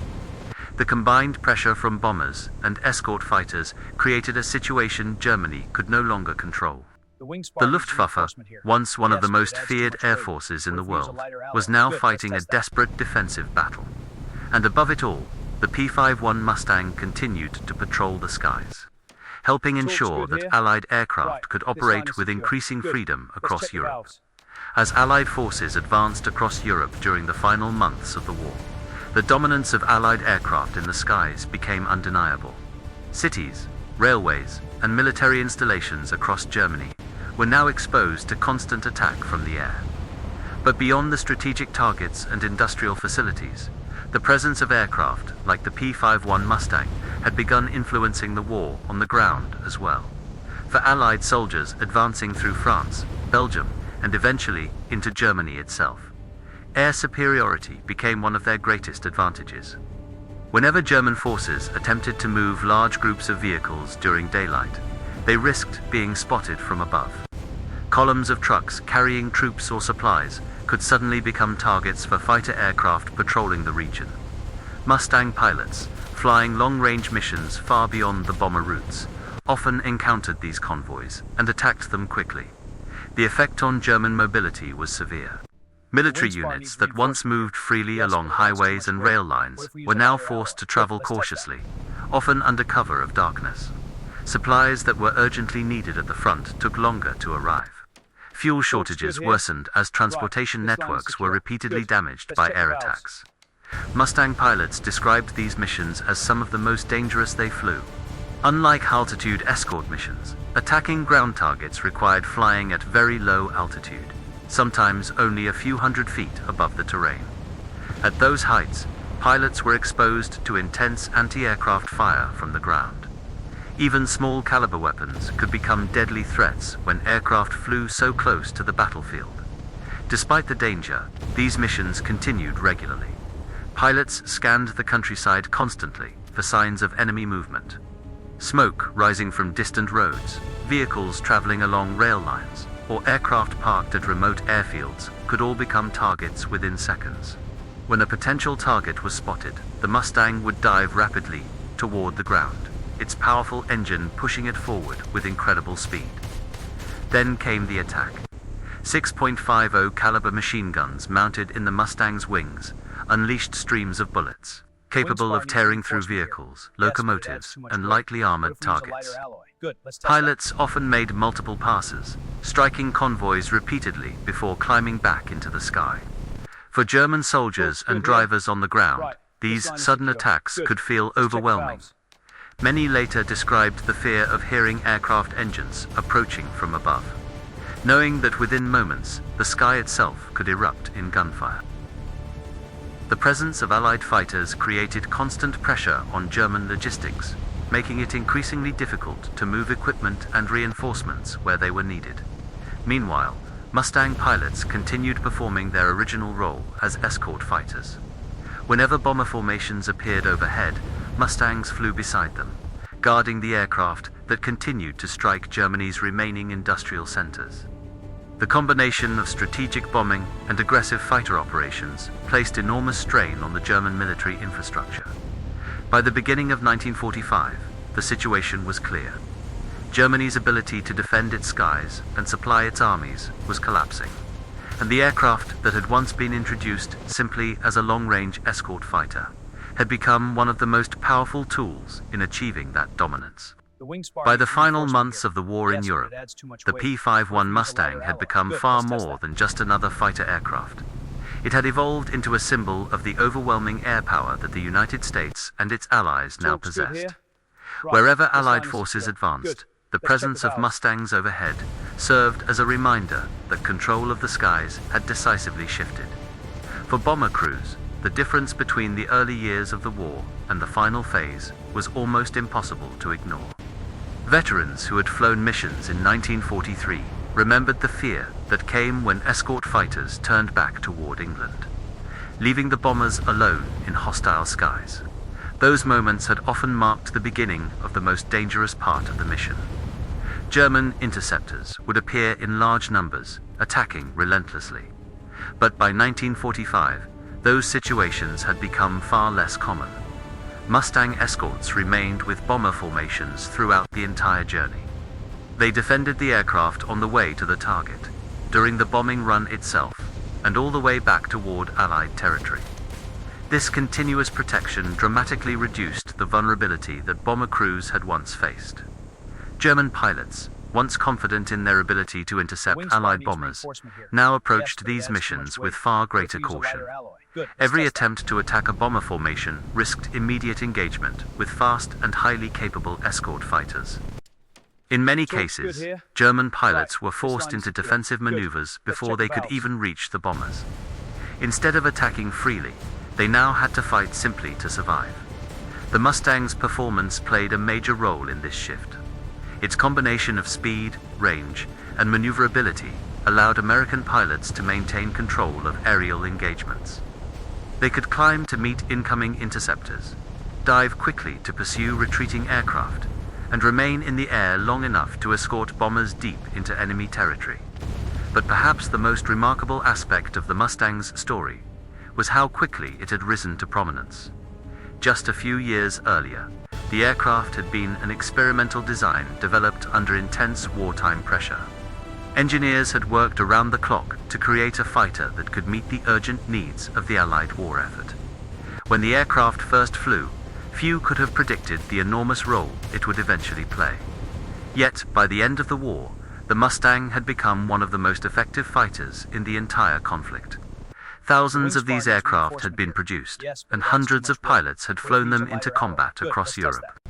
The combined pressure from bombers and escort fighters created a situation Germany could no longer control. The Luftwaffe, once one of the most feared air forces in the world, was now fighting a desperate defensive battle. And above it all, the P-51 Mustang continued to patrol the skies, helping ensure that Allied aircraft could operate with increasing freedom across Europe. As Allied forces advanced across Europe during the final months of the war, the dominance of Allied aircraft in the skies became undeniable. Cities, railways, and military installations across Germany were now exposed to constant attack from the air. But beyond the strategic targets and industrial facilities, the presence of aircraft like the P-51 Mustang had begun influencing the war on the ground as well. For Allied soldiers advancing through France, Belgium, and eventually into Germany itself, air superiority became one of their greatest advantages. Whenever German forces attempted to move large groups of vehicles during daylight, they risked being spotted from above. Columns of trucks carrying troops or supplies could suddenly become targets for fighter aircraft patrolling the region. Mustang pilots, flying long-range missions far beyond the bomber routes, often encountered these convoys and attacked them quickly. The effect on German mobility was severe. Military units that once moved freely along highways and rail lines were now forced to travel cautiously, often under cover of darkness. Supplies that were urgently needed at the front took longer to arrive. Fuel shortages worsened as transportation networks were repeatedly damaged by air attacks. Mustang pilots described these missions as some of the most dangerous they flew. Unlike altitude escort missions, attacking ground targets required flying at very low altitude, sometimes only a few hundred feet above the terrain. At those heights, pilots were exposed to intense anti-aircraft fire from the ground. Even small caliber weapons could become deadly threats when aircraft flew so close to the battlefield. Despite the danger, these missions continued regularly. Pilots scanned the countryside constantly for signs of enemy movement. Smoke rising from distant roads, vehicles traveling along rail lines, or aircraft parked at remote airfields could all become targets within seconds. When a potential target was spotted, the Mustang would dive rapidly toward the ground, its powerful engine pushing it forward with incredible speed. Then came the attack. 6.50 caliber machine guns mounted in the Mustang's wings unleashed streams of bullets, capable of tearing through vehicles, locomotives, and lightly armored targets. Pilots often made multiple passes, striking convoys repeatedly before climbing back into the sky. For German soldiers and drivers on the ground, these sudden attacks could feel overwhelming. Many later described the fear of hearing aircraft engines approaching from above, knowing that within moments, the sky itself could erupt in gunfire. The presence of Allied fighters created constant pressure on German logistics, making it increasingly difficult to move equipment and reinforcements where they were needed. Meanwhile, Mustang pilots continued performing their original role as escort fighters. Whenever bomber formations appeared overhead, Mustangs flew beside them, guarding the aircraft that continued to strike Germany's remaining industrial centers. The combination of strategic bombing and aggressive fighter operations placed enormous strain on the German military infrastructure. By the beginning of 1945, the situation was clear. Germany's ability to defend its skies and supply its armies was collapsing, and the aircraft that had once been introduced simply as a long-range escort fighter had become one of the most powerful tools in achieving that dominance. By the final months of the war in Europe, the P-51 Mustang had become far more than just another fighter aircraft. It had evolved into a symbol of the overwhelming air power that the United States and its allies now possessed. Wherever Allied forces advanced, the presence of Mustangs overhead served as a reminder that control of the skies had decisively shifted. For bomber crews, the difference between the early years of the war and the final phase was almost impossible to ignore. Veterans who had flown missions in 1943 remembered the fear that came when escort fighters turned back toward England, leaving the bombers alone in hostile skies. Those moments had often marked the beginning of the most dangerous part of the mission. German interceptors would appear in large numbers, attacking relentlessly. But by 1945, those situations had become far less common. Mustang escorts remained with bomber formations throughout the entire journey. They defended the aircraft on the way to the target, during the bombing run itself, and all the way back toward Allied territory. This continuous protection dramatically reduced the vulnerability that bomber crews had once faced. German pilots, once confident in their ability to intercept Allied bombers, now approached these missions with far greater caution. Every attempt to attack a bomber formation risked immediate engagement with fast and highly capable escort fighters. In many cases, German pilots were forced into defensive maneuvers before they could even reach the bombers. Instead of attacking freely, they now had to fight simply to survive. The Mustang's performance played a major role in this shift. Its combination of speed, range, and maneuverability allowed American pilots to maintain control of aerial engagements. They could climb to meet incoming interceptors, dive quickly to pursue retreating aircraft, and remain in the air long enough to escort bombers deep into enemy territory. But perhaps the most remarkable aspect of the Mustang's story was how quickly it had risen to prominence. Just a few years earlier, the aircraft had been an experimental design developed under intense wartime pressure. Engineers had worked around the clock to create a fighter that could meet the urgent needs of the Allied war effort. When the aircraft first flew, few could have predicted the enormous role it would eventually play. Yet, by the end of the war, the Mustang had become one of the most effective fighters in the entire conflict. Thousands of these aircraft had been produced, and hundreds of pilots had flown them into combat across Europe.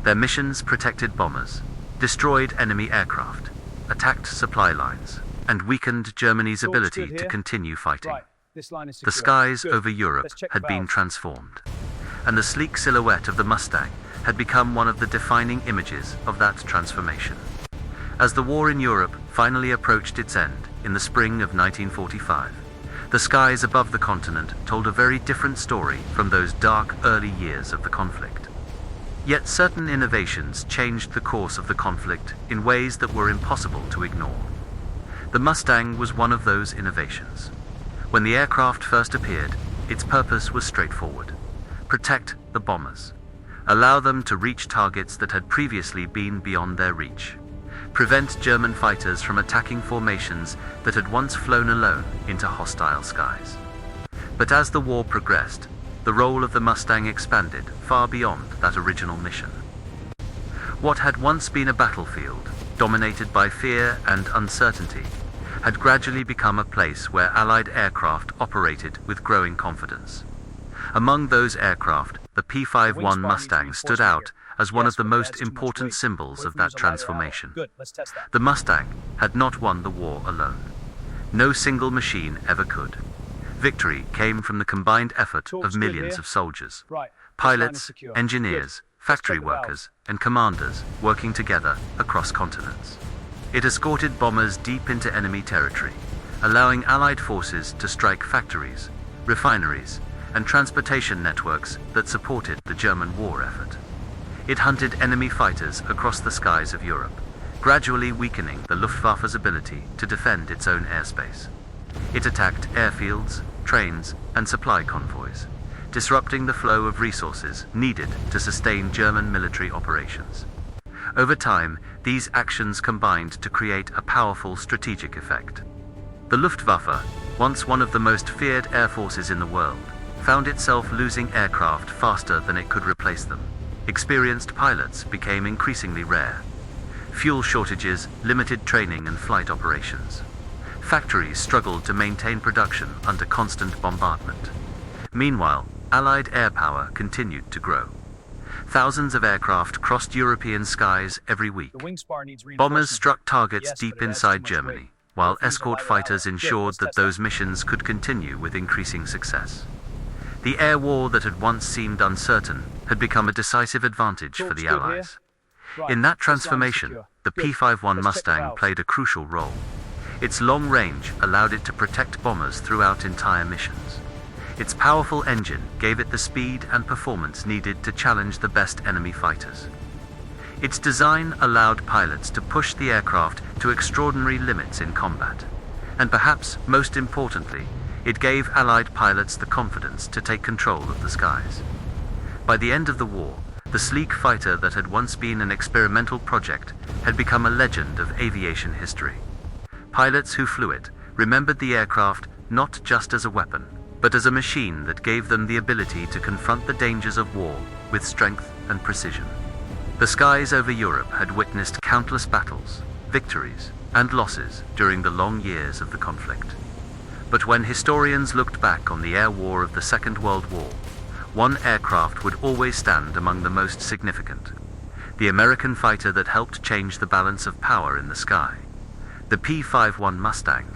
Their missions protected bombers, destroyed enemy aircraft, attacked supply lines, and weakened Germany's ability to continue fighting. The skies over Europe had been transformed, and the sleek silhouette of the Mustang had become one of the defining images of that transformation. As the war in Europe finally approached its end in the spring of 1945, the skies above the continent told a very different story from those dark early years of the conflict. Yet certain innovations changed the course of the conflict in ways that were impossible to ignore. The Mustang was one of those innovations. When the aircraft first appeared, its purpose was straightforward: protect the bombers, allow them to reach targets that had previously been beyond their reach, prevent German fighters from attacking formations that had once flown alone into hostile skies. But as the war progressed, the role of the Mustang expanded far beyond that original mission. What had once been a battlefield, dominated by fear and uncertainty, had gradually become a place where Allied aircraft operated with growing confidence. Among those aircraft, the P-51 Mustang stood out as one of the most important symbols of that transformation. The Mustang had not won the war alone. No single machine ever could. Victory came from the combined effort of millions of soldiers, pilots, engineers, factory workers, and commanders working together across continents. It escorted bombers deep into enemy territory, allowing Allied forces to strike factories, refineries, and transportation networks that supported the German war effort. It hunted enemy fighters across the skies of Europe, gradually weakening the Luftwaffe's ability to defend its own airspace. It attacked airfields, trains, and supply convoys, disrupting the flow of resources needed to sustain German military operations. Over time, these actions combined to create a powerful strategic effect. The Luftwaffe, once one of the most feared air forces in the world, found itself losing aircraft faster than it could replace them. Experienced pilots became increasingly rare. Fuel shortages limited training and flight operations. Factories struggled to maintain production under constant bombardment. Meanwhile, Allied air power continued to grow. Thousands of aircraft crossed European skies every week. Bombers struck targets deep inside Germany, while escort fighters ensured that those missions could continue with increasing success. The air war that had once seemed uncertain had become a decisive advantage for the Allies. In that transformation, the P-51 Mustang played a crucial role. Its long range allowed it to protect bombers throughout entire missions. Its powerful engine gave it the speed and performance needed to challenge the best enemy fighters. Its design allowed pilots to push the aircraft to extraordinary limits in combat. And perhaps most importantly, it gave Allied pilots the confidence to take control of the skies. By the end of the war, the sleek fighter that had once been an experimental project had become a legend of aviation history. Pilots who flew it remembered the aircraft not just as a weapon, but as a machine that gave them the ability to confront the dangers of war with strength and precision. The skies over Europe had witnessed countless battles, victories, and losses during the long years of the conflict. But when historians looked back on the air war of the Second World War, one aircraft would always stand among the most significant: the American fighter that helped change the balance of power in the sky, the P-51 Mustang.